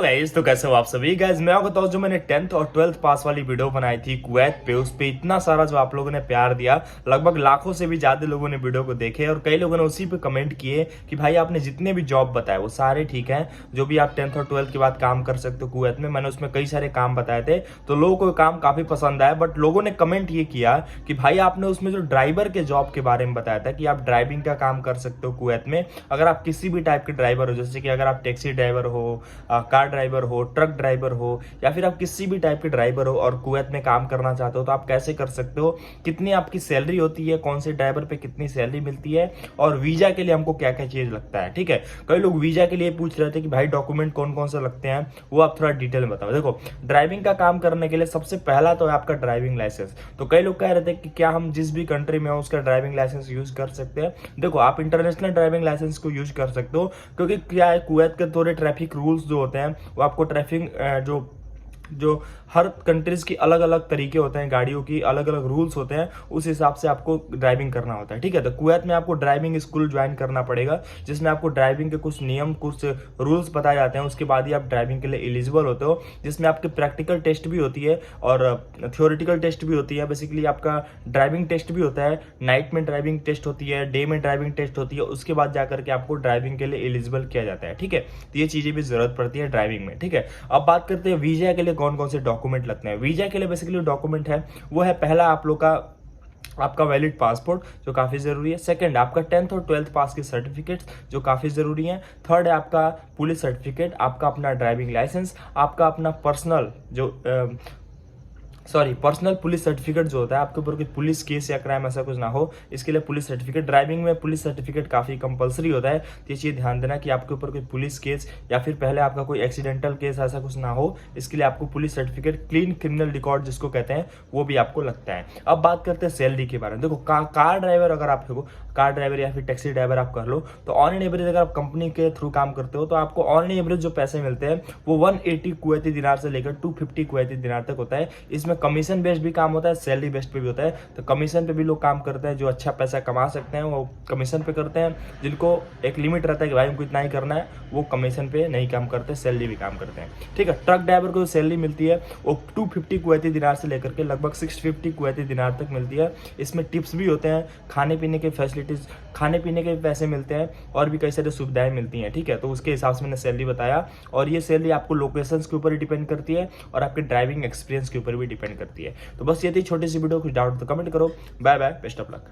Guys तो कैसे हो आप सभी गाइस। मैं आपको बताऊं, जो मैंने 10th और 12th पास वाली वीडियो बनाई थी कुवैत पे, उस पे इतना सारा जो आप लोगों ने प्यार दिया, लगभग लाखों से भी ज्यादा लोगों ने वीडियो को देखे और कई लोगों ने उसी पे कमेंट किए कि भाई आपने जितने भी जॉब बताए वो सारे ठीक हैं, जो भी आप 10th और 12th के बाद काम कर सकते हो कुवैत में। मैंने उसमें कई सारे काम बताए थे तो लोगों को काम काफी पसंद आया, बट लोगों ने कमेंट ये किया कि भाई आपने उसमें जो ड्राइवर के जॉब के बारे में बताया था कि आप ड्राइविंग का काम कर सकते हो कुवैत में, अगर आप किसी भी टाइप के ड्राइवर हो, जैसे कि अगर आप टैक्सी ड्राइवर हो, कार ड्राइवर हो, ट्रक ड्राइवर हो, या फिर आप किसी भी टाइप के ड्राइवर हो और कुवैत में काम करना चाहते हो तो आप कैसे कर सकते हो, कितनी आपकी सैलरी होती है, कौन से ड्राइवर पे कितनी सैलरी मिलती है, और वीजा के लिए हमको क्या क्या चीज लगता है। ठीक है, कई लोग वीजा के लिए पूछ रहे थे कि भाई डॉक्यूमेंट कौन कौन से लगते हैं, वो आप थोड़ा डिटेल में बताओ। देखो, ड्राइविंग का काम करने के लिए सबसे पहला तो है आपका ड्राइविंग लाइसेंस। तो कई लोग कह रहे थे कि क्या हम जिस भी कंट्री में हो उसका ड्राइविंग लाइसेंस यूज कर सकते हैं। देखो, आप इंटरनेशनल ड्राइविंग लाइसेंस को यूज कर सकते हो, क्योंकि क्या है, कुवैत के थोड़े ट्रैफिक रूल्स जो होते हैं वो आपको ट्रैफिक जो जो हर कंट्रीज की अलग अलग तरीके होते हैं, गाड़ियों की अलग अलग रूल्स होते हैं, उस हिसाब से आपको ड्राइविंग करना होता है। ठीक है, तो कुवैत में आपको ड्राइविंग स्कूल ज्वाइन करना पड़ेगा, जिसमें आपको ड्राइविंग के कुछ नियम, कुछ रूल्स बताए जाते हैं, उसके बाद ही आप ड्राइविंग के लिए एलिजिबल होते हो, जिसमें आपकी प्रैक्टिकल टेस्ट भी होती है और थ्योरेटिकल टेस्ट भी होती है। बेसिकली आपका ड्राइविंग टेस्ट भी होता है, नाइट में ड्राइविंग टेस्ट होती है, डे में ड्राइविंग टेस्ट होती है, उसके बाद जाकर के आपको ड्राइविंग के लिए एलिजिबल किया जाता है। ठीक है, तो ये चीजें भी जरूरत पड़ती है ड्राइविंग में। ठीक है, अब बात करते हैं वीजा के लिए कौन कौन से डॉक्यूमेंट लगते हैं। वीजा के लिए बेसिकली डॉक्यूमेंट है वो है, पहला आप लोग का आपका वैलिड पासपोर्ट जो काफी जरूरी है। सेकंड, आपका 10th और 12th पास के सर्टिफिकेट्स जो काफी जरूरी हैं। थर्ड है आपका पुलिस सर्टिफिकेट, आपका अपना ड्राइविंग लाइसेंस, आपका अपना पर्सनल पर्सनल पुलिस सर्टिफिकेट जो होता है, आपके ऊपर कोई पुलिस केस या क्राइम ऐसा कुछ ना हो, इसके लिए पुलिस सर्टिफिकेट। ड्राइविंग में पुलिस सर्टिफिकेट काफी कंपलसरी होता है, तो ये चीज ध्यान देना कि आपके ऊपर कोई पुलिस केस या फिर पहले आपका कोई एक्सीडेंटल केस ऐसा कुछ ना हो, इसके लिए आपको police certificate, clean criminal record जिसको कहते हैं, वो भी आपको लगता है। अब बात करते हैं सैलरी के बारे में। देखो, कार ड्राइवर अगर आप हो, कार ड्राइवर या फिर टैक्सी ड्राइवर आप कर लो, तो ऑन एन एवरेज अगर आप कंपनी के थ्रू काम करते हो तो आपको ऑन एन एवरेज जो पैसे मिलते हैं वो 180 कुवैती दिनार से लेकर 250 कुवैती दिनार तक होता है। इसमें कमीशन बेस्ड भी काम होता है, सैलरी बेस्ड पे भी होता है। तो कमीशन पे भी लोग काम करते हैं, जो अच्छा पैसा कमा सकते हैं वो कमीशन पे करते हैं, जिनको एक लिमिट रहता है कि भाई हमको इतना ही करना है, वो कमीशन पे नहीं काम करते, सैलरी भी काम करते हैं। ठीक है, ट्रक ड्राइवर को जो सैलरी मिलती है वो 250 कुवैती दिनार से लेकर के लगभग 650 कुवैती दिनार तक मिलती है। इसमें टिप्स भी होते हैं, खाने पीने के फैसिलिटीज, खाने पीने के पैसे मिलते हैं, और भी कई सारी सुविधाएं मिलती हैं। ठीक है, तो उसके हिसाब से मैंने सैलरी बताया, और ये सैलरी आपको लोकेशंस के ऊपर ही डिपेंड करती है और आपके ड्राइविंग एक्सपीरियंस के ऊपर भी डिपेंड करती है। तो बस ये थी छोटी सी वीडियो, कुछ डाउट तो कमेंट करो। Bye bye, best of luck.